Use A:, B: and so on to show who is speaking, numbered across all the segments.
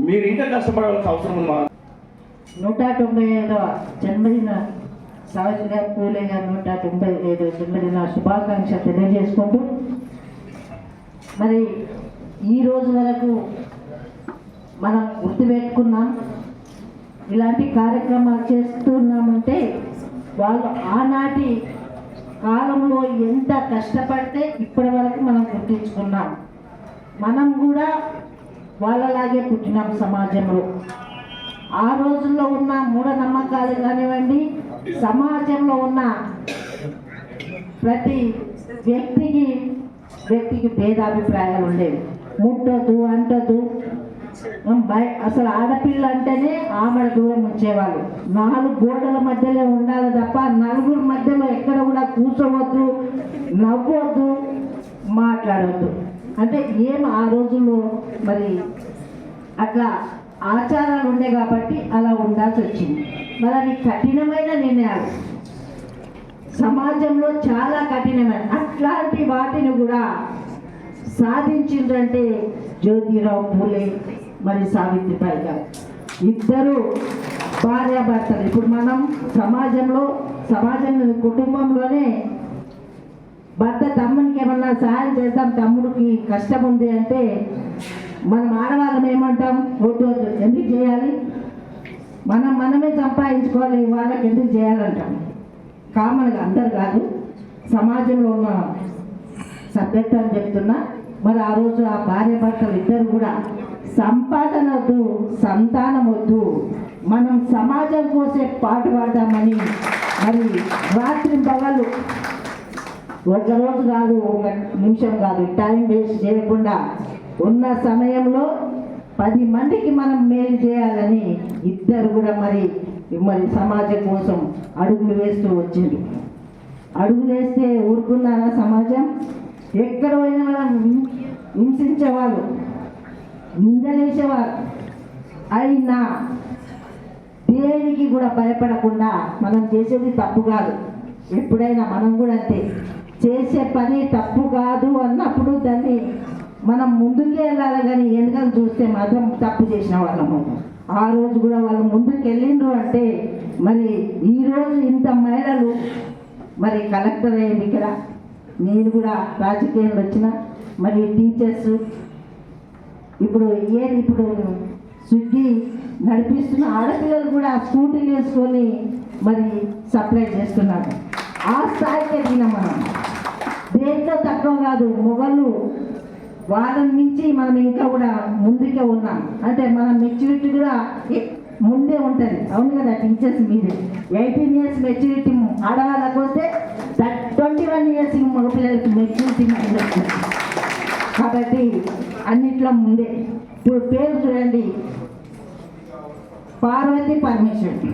A: మీరు ఇంకా కష్టపడాల్సిన అవసరం ఉంది.
B: 195వ జన్మదిన సావిత్రిబాయి పూలే గారి 195వ జన్మదిన శుభాకాంక్ష తెలియజేసుకుంటూ, మరి ఈ రోజు వరకు మనం గుర్తుపెట్టుకున్నాం, ఇలాంటి కార్యక్రమాలు చేస్తున్నామంటే వాళ్ళు ఆనాటి కాలంలో ఎంత కష్టపడితే ఇప్పటి వరకు మనం గుర్తించుకున్నాం. మనం కూడా వాళ్ళలాగే పుట్టినాం సమాజంలో. ఆ రోజుల్లో ఉన్న మూఢనమ్మకాలు కానివ్వండి, సమాజంలో ఉన్న ప్రతి వ్యక్తికి భేదాభిప్రాయాలు ఉండేవి. ముట్టొద్దు, అంటొద్దు, అసలు ఆడపిల్ల అంటేనే ఆమె దూరం ఉంచేవాళ్ళు. 4 గోడల మధ్యలో ఉండాలి తప్ప నలుగురు మధ్యలో ఎక్కడ కూడా కూర్చోవద్దు, నవ్వొద్దు, మాట్లాడవద్దు. అంటే ఆ రోజుల్లో మరి అట్లా ఆచారాలు ఉండే కాబట్టి అలా ఉండాల్సి వచ్చింది. మరి అవి కఠినమైన నిర్ణయాలు, సమాజంలో చాలా కఠినమైన అట్లాంటి వాటిని కూడా సాధించిందంటే జ్యోతిరావు పూలే మరి సావిత్రిబాయి గారు. ఇద్దరు భార్యాభర్తలు. ఇప్పుడు మనం సమాజం కుటుంబంలోనే భర్త తమ్మునికి ఏమన్నా సహాయం చేస్తాం, తమ్ముడికి కష్టం ఉంది అంటే మనం ఆడవాళ్ళం ఏమంటాం, వద్దు ఎందుకు చేయాలి, మనమే సంపాదించుకోవాలి, వాళ్ళకి ఎందుకు చేయాలంటాం. కామన్గా అందరు కాదు, సమాజంలో ఉన్న సభ్యత్వం చెప్తున్నా. మరి ఆ రోజు ఆ భార్యాభర్తలు ఇద్దరు కూడా సంపాదన వద్దు, సంతానం వద్దు, మనం సమాజం కోసే పాటు పాడదామని మరి రాత్రి పగలు ఒక రోజు కాదు, ఒక నిమిషం కాదు, టైం వేస్ట్ చేయకుండా ఉన్న సమయంలో 10 మందికి మనం మేలు చేయాలని ఇద్దరు కూడా మరి సమాజం కోసం అడుగులు వేస్తూ వచ్చింది. అడుగులు వేస్తే ఊరుకున్నారా సమాజం? ఎక్కడ పోయినా మనం హింసించేవాళ్ళు, నిందలేసేవారు. అయినా దేనికి కూడా భయపడకుండా మనం చేసేది తప్పు కాదు. ఎప్పుడైనా మనం కూడా అంతే, చేసే పని తప్పు కాదు అన్నప్పుడు దాన్ని మనం ముందుకే వెళ్ళాలి, కానీ వెనకాల చూస్తే మాత్రం తప్పు చేసిన వాళ్ళం. ఆ రోజు కూడా వాళ్ళు ముందుకు వెళ్ళిండ్రు అంటే మరి ఈరోజు ఇంత మహిళలు మరి కలెక్టర్ అయ్యింది. ఇక్కడ నేను కూడా రాజకీయంలో వచ్చిన మరి టీచర్స్ ఇప్పుడు స్విగ్గీ నడిపిస్తున్న ఆడపిల్లలు కూడా స్కూటీలు వేసుకొని మరి సప్లై చేస్తున్నారు. ఆ స్థాయికి ఎదిగినాం మనం. దేంట్లో తక్కువ కాదు, మొగలు వాళ్ళని మించి మనం ఇంకా కూడా ముందుకే ఉన్నాం. అంటే మన మెచ్యూరిటీ కూడా ముందే ఉంటుంది. అవును కదా టీచర్స్, మీదే 18 years మెచ్యూరిటీ ఆడవాళ్ళకు వస్తే 21 years మగపిల్లలకి మెచ్యూరిటీ కాబట్టి అన్నిట్లో ముందే. ఇప్పుడు పేరు చూడండి, పార్వతి పరమేశ్వరి,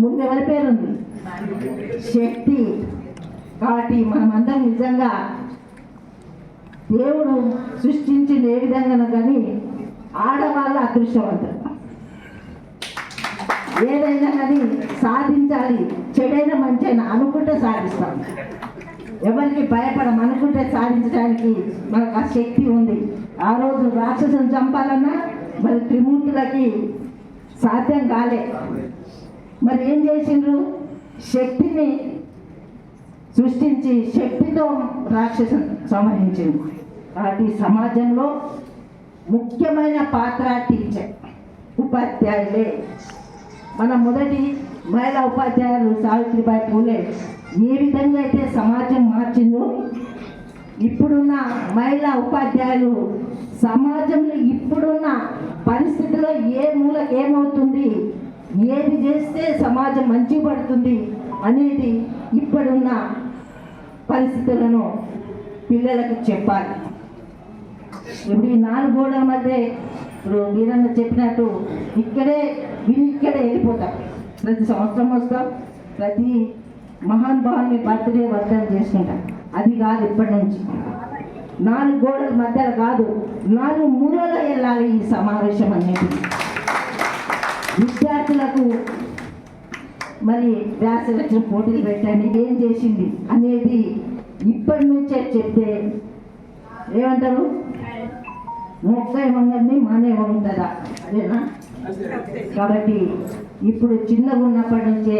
B: ముందు ఎవరి పేరు ఉంది? శక్తి. కాబట్టి మనమందరం నిజంగా దేవుడు సృష్టించింది ఏ విధంగా కానీ ఆడవాళ్ళ అదృష్టవంతులు. ఏదైనా కానీ సాధించాలి, చెడైనా మంచైనా అనుకుంటే సాధిస్తాం. ఎవరికి భయపడం, అనుకుంటే సాధించడానికి మనకు ఆ శక్తి ఉంది. ఆ రోజు రాక్షసుని చంపాలన్నా మరి త్రిమూర్తులకి సాధ్యం కాలే. మరి ఏం చేసిండ్రు? శక్తిని సృష్టించి శక్తితో రాక్షసుని సంహరించింది. కాబట్టి సమాజంలో ముఖ్యమైన పాత్ర టీచర్, ఉపాధ్యాయులే. మన మొదటి మహిళా ఉపాధ్యాయులు సావిత్రిబాయి పూలే ఏ విధంగా అయితే సమాజం మార్చిందో, ఇప్పుడున్న మహిళా ఉపాధ్యాయులు సమాజంలో ఇప్పుడున్న పరిస్థితుల్లో ఏ మూలకు ఏమవుతుంది, ఏది చేస్తే సమాజం మంచి పడుతుంది అనేది ఇప్పుడున్న పరిస్థితులను పిల్లలకు చెప్పాలి. ఇప్పుడు ఈ 4 గోడల మధ్య ఇప్పుడు వీరన్న చెప్పినట్టు ఇక్కడే వెళ్ళిపోతాం. ప్రతి సంవత్సరం వస్తాం, ప్రతి మహానుభావుని బర్త్డే వర్ధన చేసుకుంటాం. అది కాదు, ఇప్పటి నుంచి 4 గోడల మధ్యలో కాదు, 4 మూలలో వెళ్ళాలి ఈ సమావేశం అనేది. విద్యార్థులకు మరి వ్యాసరచన పోటీలు పెట్టండి, ఏం చేసింది అనేది ఇప్పటి నుంచే చెప్తే ఏమంటారు, మొక్క ఏమంగని మానే ఉంటుందా? అదేనా? కాబట్టి ఇప్పుడు చిన్నగా ఉన్నప్పటి నుంచే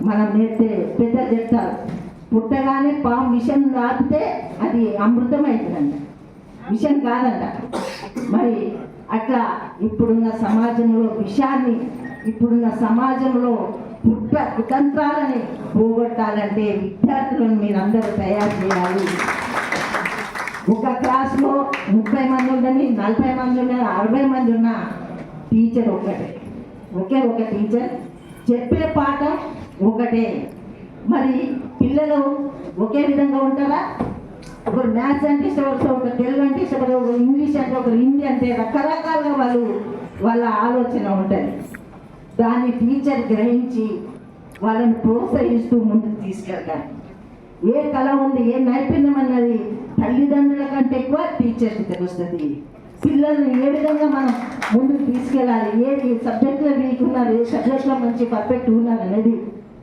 B: మనం నేర్తే పెద్ద చెప్తారు, పుట్టగానే పాము విషం రాపితే అది అమృతం అవుతుందంట, విషం కాదంట. మరి అట్లా ఇప్పుడున్న సమాజంలో విషయాన్ని, ఇప్పుడున్న సమాజంలో కుతంత్రాలని పోగొట్టాలంటే విద్యార్థులను మీరందరూ తయారు చేయాలి. ఒక క్లాస్లో 30 మంది ఉండని, 40 మంది ఉండని, 60 మంది ఉన్న టీచర్ ఒకటే, ఒకే ఒక టీచర్, చెప్పే పాఠం ఒకటే. మరి పిల్లలు ఒకే విధంగా ఉంటారా? ఒకరు మ్యాథ్స్ అంటే ఇష్టపడతారు, ఒకరు తెలుగు అంటే ఇష్టపడతారు, ఒకరు ఇంగ్లీష్ అంటే, ఒకరు హిందీ అంటే, రకరకాలుగా వాళ్ళ ఆలోచన ఉంటుంది. దాన్ని టీచర్ గ్రహించి వాళ్ళని ప్రోత్సహిస్తూ ముందుకు తీసుకెళ్తారు. ఏ కళ ఉంది, ఏ నైపుణ్యం అన్నది తల్లిదండ్రుల కంటే ఎక్కువ టీచర్కి తెలుస్తుంది. పిల్లల్ని ఏ విధంగా మనం ముందుకు తీసుకెళ్ళాలి, ఏది సబ్జెక్ట్లో వీక్ ఉన్నారు, ఏ సబ్జెక్ట్లో మంచి పర్ఫెక్ట్ ఉన్నారు అనేది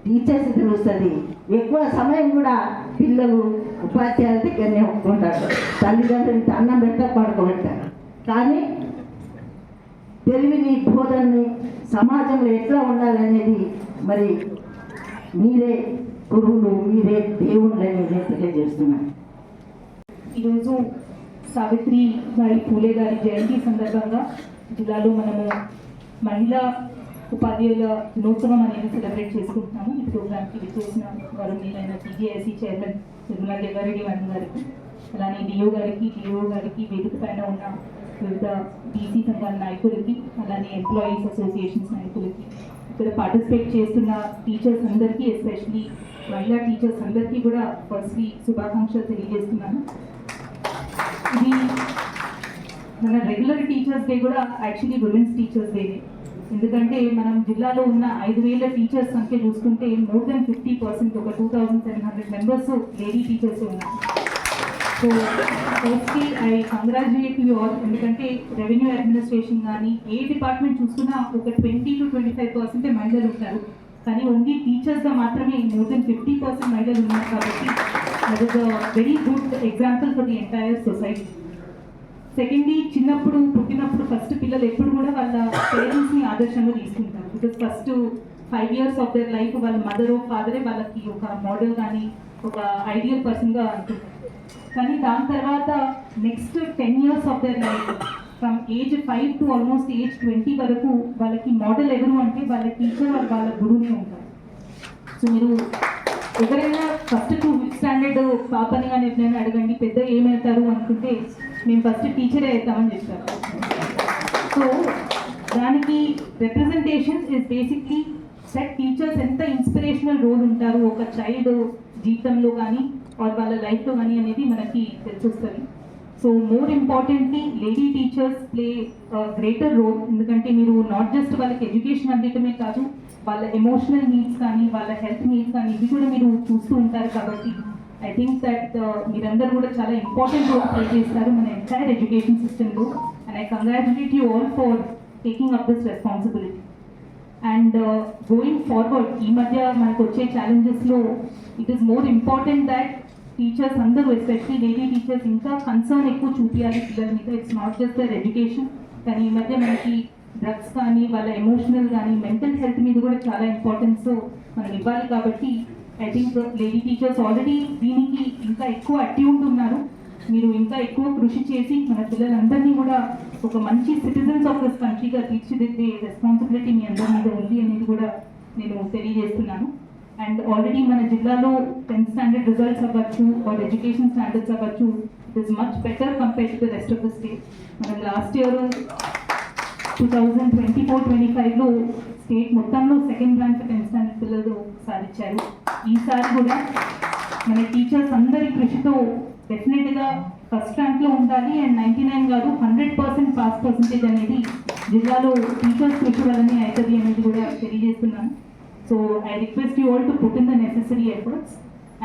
B: టీచర్స్ తెలుస్తుంది. ఎక్కువ సమయం కూడా పిల్లలు ఉపాధ్యాయుల దగ్గరనే ఒప్పుకుంటారు, తల్లిదండ్రులకి అన్నం పెడతారు, పడుకోబెడతారు. కానీ తెలివిని, బోధనని, సమాజంలో ఎట్లా ఉండాలనేది మరి మీరే గురువులు, మీరే దేవుళ్ళని నేను తెలియజేస్తున్నాను.
C: ఈరోజు సావిత్రిబాయి పూలే గారి జయంతి సందర్భంగా జిల్లాలో మనము మహిళా ఉపాధ్యాయుల దినోత్సవం అనేది సెలబ్రేట్ చేసుకుంటున్నాము. ఈ ప్రోగ్రామ్కి విచ్చేసిన గౌరవనీయులైన టీజేఐసీ చైర్మన్ నిర్మలా జగ్గారెడ్డి మేడం గారికి, అలానే డిఓ గారికి, వేదిక పైన ఉన్న వివిధ బీసీ సంఘాల నాయకులకి, అలానే ఎంప్లాయీస్ అసోసియేషన్స్ నాయకులకి, ఇక్కడ పార్టిసిపేట్ చేస్తున్న టీచర్స్ అందరికీ, ఎస్పెషలీ మహిళా టీచర్స్ అందరికీ కూడా ఫస్ట్లీ శుభాకాంక్షలు తెలియజేస్తున్నాను. ఇది మన రెగ్యులర్ టీచర్స్ డే కూడా యాక్చువల్లీ ఉమెన్స్ టీచర్స్ డేనే. ఎందుకంటే మనం జిల్లాలో ఉన్న 5,000 టీచర్స్ సంఖ్య చూసుకుంటే మోర్ దెన్ 50%, ఒక 2,700 మెంబర్స్ లేడీ టీచర్స్ ఉన్నారు. So firstly I congratulate you all. ఎందుకంటే రెవెన్యూ అడ్మినిస్ట్రేషన్ కానీ ఏ డిపార్ట్మెంట్ చూసుకున్నా ఒక 20 to 25% మహిళలు ఉంటారు. కానీ ఓన్లీ టీచర్స్గా మాత్రమే మోర్ దెన్ 50% మహిళలు ఉన్నారు. కాబట్టి that is a very good example for the entire society. Secondly, పుట్టినప్పుడు ఫస్ట్ పిల్లలు ఎప్పుడు కూడా వాళ్ళ పేరెంట్స్ని ఆదర్శంగా తీసుకుంటారు. Because first 5 years of their life వాళ్ళ మదర్ ఫాదరే వాళ్ళకి ఒక మోడల్ కానీ ఒక ఐడియల్ పర్సన్గా అనుకుంటారు. కానీ దాని తర్వాత next 10 years of their life, from age 5 to almost age 20 వరకు వాళ్ళకి మోడల్ ఎవరు అంటే వాళ్ళ టీచర్, వాళ్ళ గురువునే ఉంటారు. సో మీరు ఎవరైనా ఫస్ట్ 5th standard పాపని కానీ ఎప్పుడైనా అడగండి, పెద్ద ఏమవుతారు అనుకుంటే మేము ఫస్ట్ టీచరే అవుతామని చెప్తారు. సో దానికి representation is basically set teachers ఎంత ఇన్స్పిరేషనల్ రోల్ ఉంటారు ఒక చైల్డ్ జీవితంలో కానీ వాళ్ళ లైఫ్లో కానీ అనేది మనకి తెలిసొస్తుంది. So more importantly lady teachers play greater role. ఎందుకంటే మీరు నాట్ జస్ట్ వాళ్ళకి ఎడ్యుకేషన్ అందించడమే కాదు, వాళ్ళ ఎమోషనల్ నీడ్స్ కానీ వాళ్ళ హెల్త్ నీడ్స్ కానీ ఇవి కూడా మీరు చూస్తూ ఉంటారు. కాబట్టి ఐ థింక్ దట్ మీరందరూ కూడా చాలా ఇంపార్టెంట్ రోల్ ప్లే చేస్తారు మన ఎంటైర్ ఎడ్యుకేషన్ సిస్టంలో. And I congratulate you all for taking up this responsibility. And going forward ఈ మధ్య మనకు వచ్చే ఛాలెంజెస్లో it is more important that teachers అందరూ, ఎస్పెషలీ లేడీ టీచర్స్, ఇంకా కన్సర్న్ ఎక్కువ చూపించాలి పిల్లల మీద. It's not just their education, కానీ ఈ మధ్య మనకి డ్రగ్స్ కానీ వాళ్ళ ఎమోషనల్ కానీ మెంటల్ హెల్త్ మీద కూడా చాలా ఇంపార్టెన్స్ మనం ఇవ్వాలి. కాబట్టి I think lady teachers already దీనికి ఇంకా ఎక్కువ అట్యూన్డ్ ఉన్నారు. మీరు ఇంకా ఎక్కువ కృషి చేసి మన పిల్లలందరినీ కూడా ఒక మంచి సిటిజన్స్ ఆఫ్ దిస్ కంట్రీగా తీర్చిదిద్దే రెస్పాన్సిబిలిటీ మీ అందరి మీద ఉంది అనేది కూడా నేను తెలియజేస్తున్నాను. అండ్ ఆల్రెడీ మన జిల్లాలో 10th standard రిజల్ట్స్ అవ్వచ్చు, ఆర్ ఎడ్యుకేషన్ స్టాండర్డ్స్ అవ్వచ్చు, it is much better compare to the rest of the state. మనం లాస్ట్ ఇయర్ 2024-25లో స్టేట్ మొత్తంలో 2nd ర్యాంక్ 10th standard పిల్లలు సాధించారు. ఈసారి కూడా మన టీచర్స్ అందరి కృషితో డెఫినెట్గా ఫస్ట్ ర్యాంక్లో ఉండాలి. అండ్ 99 కాదు 100% పాస్ పర్సంటేజ్ అనేది జిల్లాలో టీచర్స్ కృషి వల్లనే అవుతుంది అనేది కూడా తెలియజేస్తున్నాను. So I request you all to put in the necessary efforts.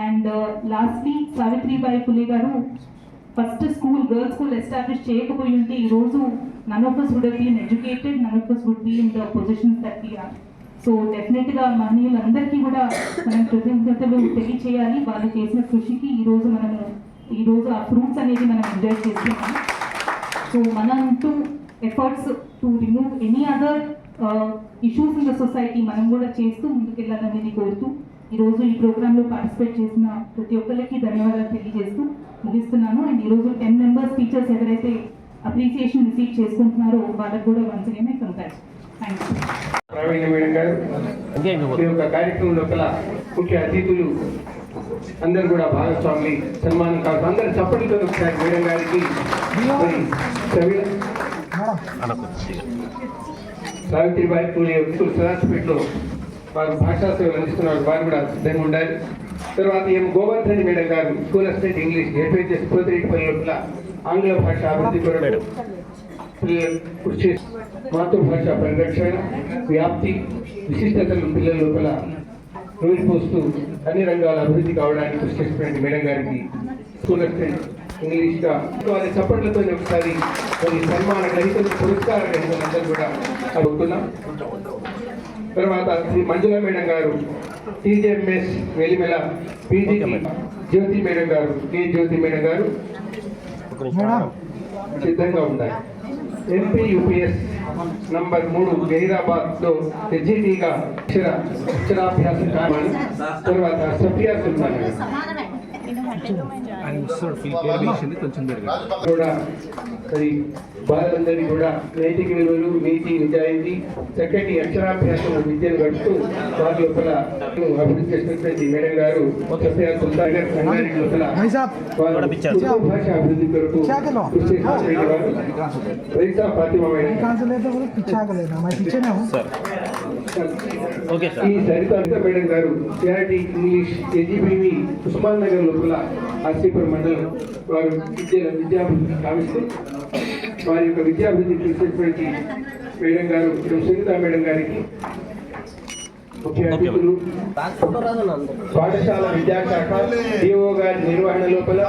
C: And lastly, Savitribai Phule garu first school, girls school establish cheyakapoyi unte ee roju none of us would have been educated, none of us would be in the positions that we are. So definitely ga mahaniyalandarki kuda manam కృతజ్ఞతలు తెలియచేయాలి. వాళ్ళు చేసిన కృషికి ఈ రోజు ఆ fruits అనేది మనం ఎంజాయ్ చేస్తున్నాం. సో మనంటూ efforts to remove any other issues in the society మనం కూడా చేస్తూ ముందుకెళ్ళాలనేది కోరుతూ ఈరోజు ఈ ప్రోగ్రాంలో పార్టిసిపేట్ చేసిన ప్రతి ఒక్కరికి ధన్యవాదాలు తెలియజేస్తూ ముగిస్తున్నాను. అండ్ ఈరోజు 10 మెంబర్స్ టీచర్స్ ఎవరైతే అప్రిసియేషన్ రిసీవ్ చేసుకుంటున్నారో వాళ్ళకు కూడా once again congrats. Thank you.
A: Praveen madam గారు ఈ యొక్క కార్యక్రమం లోపల ముఖ్య అతిథులు అందరూ కూడా భాగస్వామి సన్మానం కావచ్చు. అందరు చప్పటితో ఒకసారి మేడం గారికి సావిత్రిబాయి పూలే సదాశిపేటలో వారు భాషా సేవలు అందిస్తున్నారు. వారు కూడా సిద్ధంగా ఉండాలి. తర్వాత గోవర్ధని మేడం గారు school of state English HIS Pothireddipalli లోపల ఆంగ్ల భాష అభివృద్ధి కొరకు కృషి చేసి మాతృభాష పరిరక్షణ వ్యాప్తి విశిష్టతలు పిల్లల లోపల నూరిపోస్తూ అన్ని రంగాల అభివృద్ధి కావడానికి కృషి చేసినటువంటి మేడం గారికి స్కూల్ ఆఫ్ స్టేట్ ఇంగ్లీష్ గా వారి చప్పట్లతో ఒకసారి కొన్ని సన్మాన గ్రహీతలు పురస్కార గ్రహీతలందరూ కూడా అడుగుతున్నాం. తర్వాత శ్రీ మంజుల మేడం గారు టీజీఎంఎస్ వెలిమెల పీజీ జ్యోతి మేడం గారు జ్యోతి మేడం గారు సిద్ధంగా ఉండాలి. ఎంపీ యూపీఎస్ నంబర్ 3 జహీరాబాద్ లో హెచ్జిటిగా అక్షరాభ్యాసం కావాలి. తర్వాత సఫియా సుల్తాన్ కూడా మరి బాలందరినీ కూడా నైతిక విలువలు నీతి నిజాయితీ చక్కటి అక్షరాభ్యాసం విద్యను గడుపుతూ వారి లోపల అభివృద్ధి చేసినటువంటి మేడం గారు సఫియా సుల్తాన్ గారు సంగారెడ్డి లోపల భాష అభివృద్ధి కొరకు కృషి చేసినటువంటి వారు రైతా ఫాతిమా మేడం ఈ సరిత మేడం గారు సిఆర్టీ ఇంగ్లీష్ ఏజీబీవి ఉస్మాన్ నగర్ లోపల ఆర్సీపురం మండలం వారు విద్యాభివృద్ధి కావిస్తూ వారి యొక్క విద్యాభివృద్ధి చూసేటువంటి మేడం గారు సునీత మేడం గారికి ముఖ్య అతిథులు పాఠశాల విద్యాశాఖ డిఓ గారి నిర్వహణ లోపల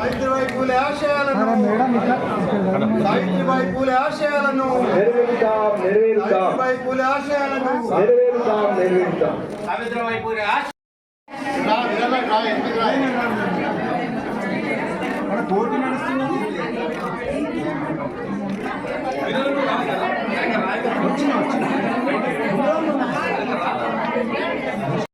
D: పోటీ నడుస్తున్నది.